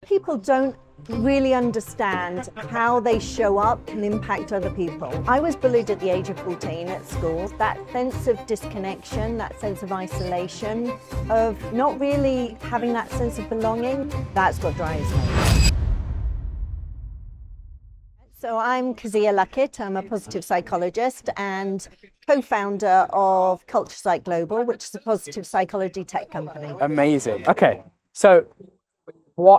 People don't really understand how they show up can impact other people. I was bullied at the age of 14 at school. That sense of disconnection, that sense of isolation, of not really having that sense of belonging, that's what drives me. So I'm Kezia Luckett. I'm a positive psychologist and co-founder of Culture Psych Global, which is a positive psychology tech company. Amazing. Okay, so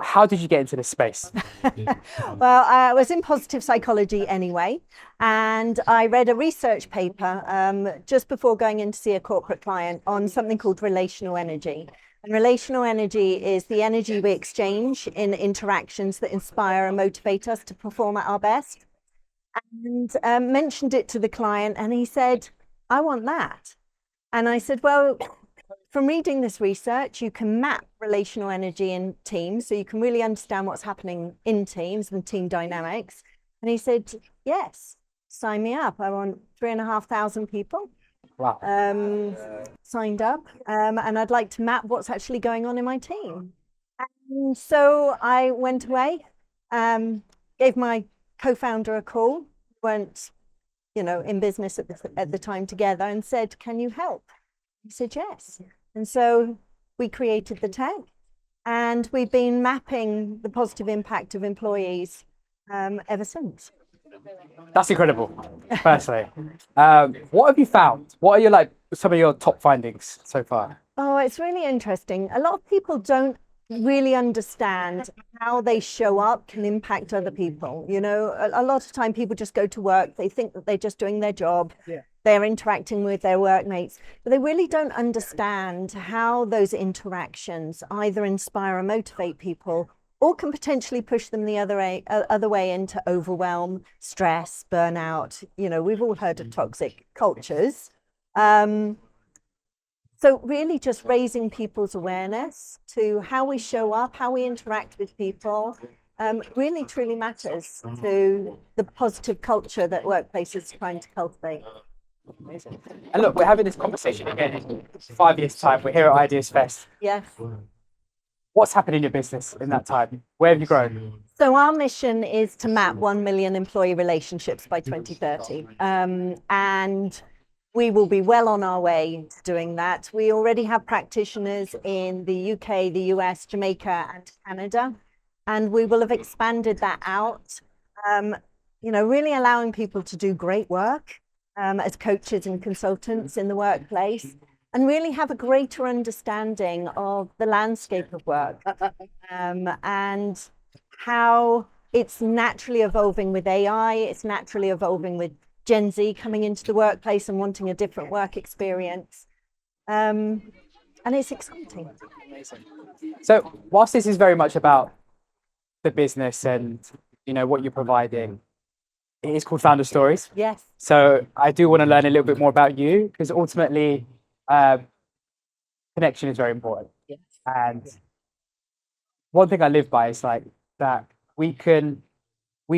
how did you get into this space? Well, I was in positive psychology anyway, and I read a research paper just before going in to see a corporate client on something called relational energy. And relational energy is the energy we exchange in interactions that inspire and motivate us to perform at our best. And mentioned it to the client, and he said, "I want that." And I said, "Well, from reading this research, you can map relational energy in teams, so you can really understand what's happening in teams and team dynamics." And he said, "Yes, sign me up. I want 3,500 people." Wow. Signed up, and I'd like to map what's actually going on in my team. And so I went away, gave my co-founder a call, weren't, in business at the time together, and said, "Can you help?" He said, "Yes." And so we created the tech, and we've been mapping the positive impact of employees ever since. That's incredible, personally. What have you found? What are some of your top findings so far? Oh, it's really interesting. A lot of people don't really understand how they show up can impact other people. A lot of time people just go to work, they think that they're just doing their job. Yeah. They're interacting with their workmates, but they really don't understand how those interactions either inspire or motivate people, or can potentially push them the other way into overwhelm, stress, burnout. We've all heard of toxic cultures. So really just raising people's awareness to how we show up, how we interact with people, really truly matters to the positive culture that workplaces are trying to cultivate. Amazing. And look, we're having this conversation again in 5 years' time. We're here at Ideas Fest. Yes. What's happened in your business in that time? Where have you grown? So our mission is to map 1 million employee relationships by 2030. And we will be well on our way to doing that. We already have practitioners in the UK, the US, Jamaica, and Canada. And we will have expanded that out, really allowing people to do great work as coaches and consultants in the workplace, and really have a greater understanding of the landscape of work and how it's naturally evolving with AI, it's naturally evolving with Gen Z coming into the workplace and wanting a different work experience. And it's exciting. Amazing. So whilst this is very much about the business and what you're providing, it is called Founder Stories. Yes. So I do want to learn a little bit more about you, because ultimately connection is very important. Yes. And one thing I live by is that we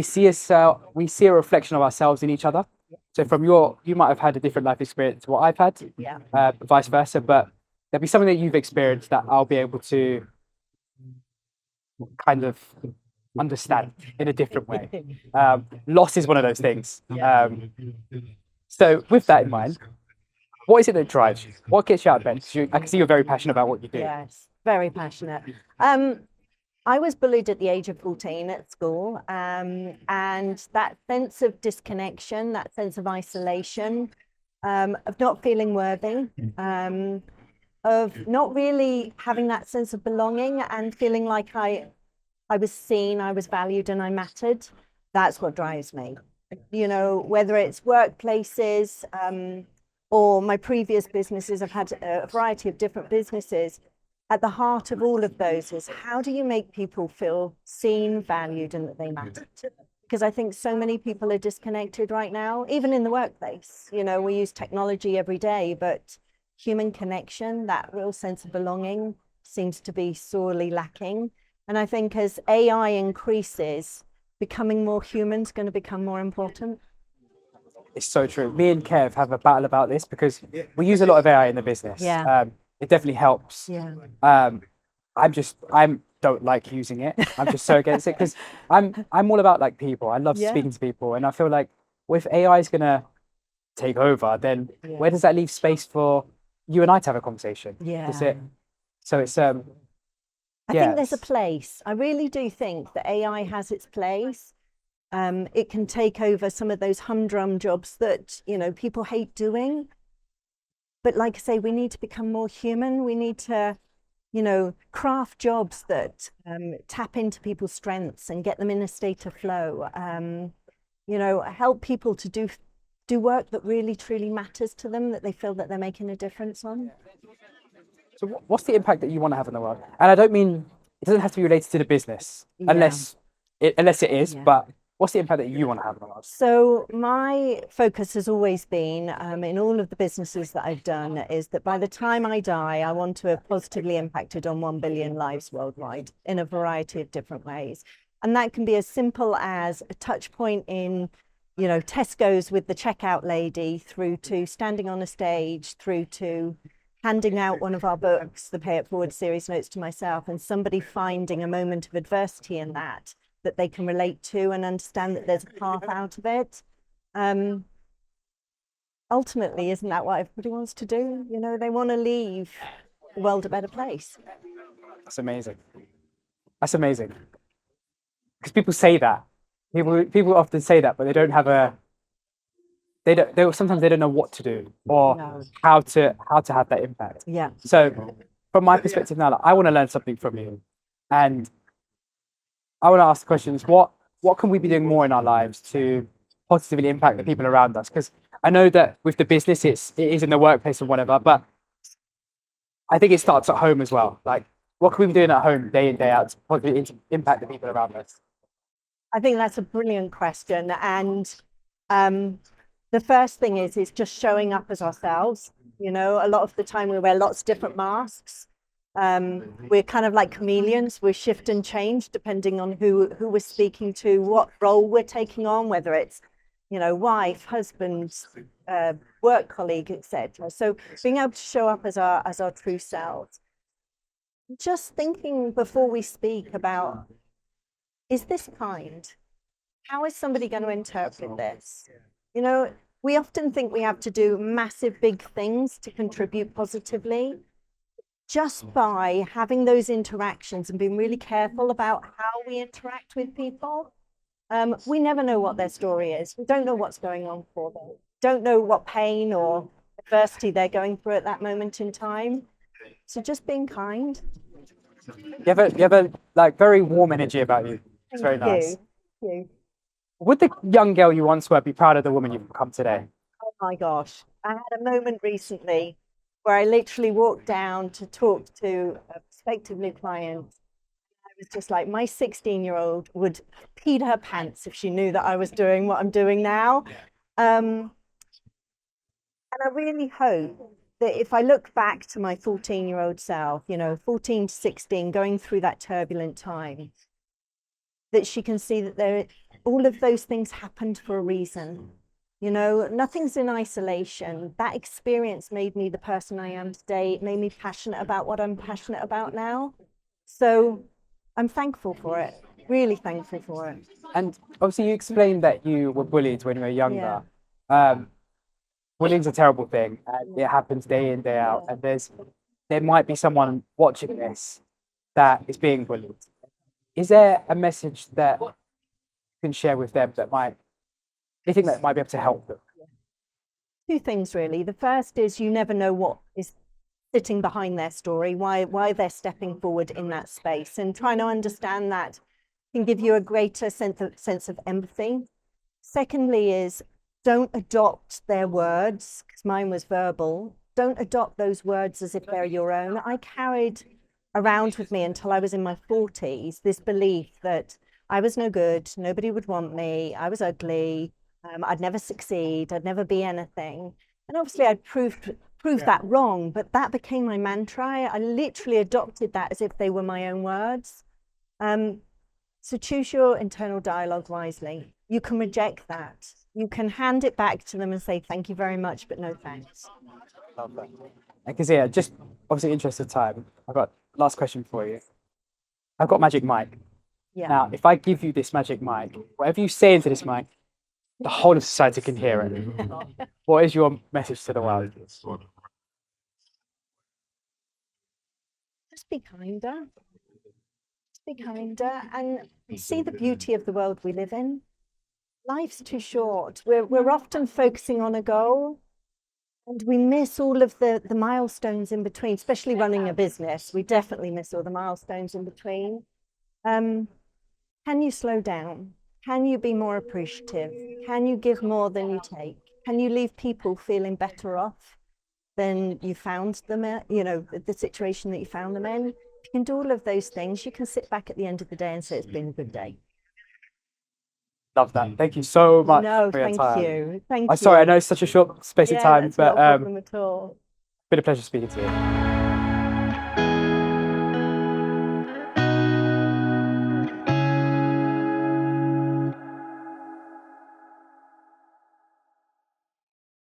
see a reflection of ourselves in each other. So from you might have had a different life experience to what I've had, yeah. Vice versa, but there'll be something that you've experienced that I'll be able to kind of understand in a different way. Loss is one of those things. So with that in mind, what is it that drives you? What gets you out of bed? I can see you're very passionate about what you do. Yes, very passionate. I was bullied at the age of 14 at school, and that sense of disconnection, that sense of isolation, of not feeling worthy, of not really having that sense of belonging and feeling like I was seen, I was valued, and I mattered. That's what drives me. Whether it's workplaces or my previous businesses, I've had a variety of different businesses. At the heart of all of those is, how do you make people feel seen, valued, and that they matter? Because I think so many people are disconnected right now, even in the workplace. We use technology every day, but human connection, that real sense of belonging, seems to be sorely lacking. And I think as AI increases, becoming more human is going to become more important. It's so true. Me and Kev have a battle about this because we use a lot of AI in the business. Yeah. It definitely helps. Yeah. I'm don't like using it. I'm just so against it because I'm all about like people. I love Yeah. speaking to people, and I feel like if AI is gonna take over, then where does that leave space for you and I to have a conversation? Is Yeah. it? So it's I yeah, think there's a place. I really do think that AI has its place. It can take over some of those humdrum jobs that, you know, people hate doing. But like I say, we need to become more human. We need to, you know, craft jobs that tap into people's strengths and get them in a state of flow. You know, help people to do work that really truly matters to them, that they feel that they're making a difference on. So what's the impact that you want to have in the world? And I don't mean it doesn't have to be related to the business, Yeah. unless it is. Yeah. But what's the impact that you want to have in the world? So my focus has always been, in all of the businesses that I've done, is that by the time I die, I want to have positively impacted on 1 billion lives worldwide in a variety of different ways. And that can be as simple as a touch point in, you know, Tesco's with the checkout lady, through to standing on a stage, through to handing out one of our books, the Pay It Forward series notes, to myself, and somebody finding a moment of adversity in that they can relate to and understand that there's a path out of it. Ultimately, isn't that what everybody wants to do? You know, they want to leave the world a better place. That's amazing. That's amazing. Because people say that. People often say that, but they don't have a. Sometimes they don't know what to do or No. how to have that impact. Yeah. So, from my perspective now, like, I want to learn something from you, and I want to ask the questions: what can we be doing more in our lives to positively impact the people around us? Because I know that with the business, it is in the workplace and whatever, but I think it starts at home as well. Like, what can we be doing at home day in, day out to positively impact the people around us? I think that's a brilliant question. And the first thing is just showing up as ourselves. You know, a lot of the time we wear lots of different masks. We're kind of like chameleons. We shift and change depending on who we're speaking to, what role we're taking on, whether it's, you know, wife, husband, work colleague, etc. So being able to show up as our true selves. Just thinking before we speak about, is this kind? How is somebody going to interpret this? You know, we often think we have to do massive, big things to contribute positively. Just by having those interactions and being really careful about how we interact with people, we never know what their story is. We don't know what's going on for them. Don't know what pain or adversity they're going through at that moment in time. So just being kind. You have a like very warm energy about you. It's very nice. Thank you. Would the young girl you once were be proud of the woman you've become today? Oh my gosh. I had a moment recently where I literally walked down to talk to a prospective new client. I was just like, my 16-year-old would pee her pants if she knew that I was doing what I'm doing now. And I really hope that if I look back to my 14-year-old self, you know, 14 to 16, going through that turbulent time, that she can see that all of those things happened for a reason. You know, nothing's in isolation. That experience made me the person I am today. It made me passionate about what I'm passionate about now. So I'm thankful for it, really thankful for it. And obviously, you explained that you were bullied when you were younger. Bullying's a terrible thing, and it happens day in, day out. And there might be someone watching this that is being bullied. Is there a message that you can share with them that you think that might be able to help them? Two things really. The first is you never know what is sitting behind their story, why they're stepping forward in that space, and trying to understand that can give you a greater sense of empathy. Secondly is don't adopt their words, because mine was verbal. Don't adopt those words as if they're your own. I carried around with me until I was in my 40s this belief that I was no good, nobody would want me, I was ugly, I'd never succeed, I'd never be anything. And obviously I'd proved that wrong, but that became my mantra. I literally adopted that as if they were my own words. So choose your internal dialogue wisely. You can reject that. You can hand it back to them and say, thank you very much, but no thanks. Love that. And Kezia, just obviously interest of time, I've got last question for you. I've got magic mic. Yeah. Now, if I give you this magic mic, whatever you say into this mic, the whole of society can hear it. What is your message to the world? Just be kinder. Just be kinder and see the beauty of the world we live in. Life's too short. We're often focusing on a goal and we miss all of the milestones in between, especially running a business. We definitely miss all the milestones in between. Can you slow down? Can you be more appreciative? Can you give more than you take? Can you leave people feeling better off than you found them in, the situation that you found them in? If you can do all of those things, you can sit back at the end of the day and say it's been a good day. Love that. Thank you so much No, for your thank time. you. Thank I'm you. sorry, I know it's such a short space of time, that's but not a problem at all. it's been a pleasure speaking to you.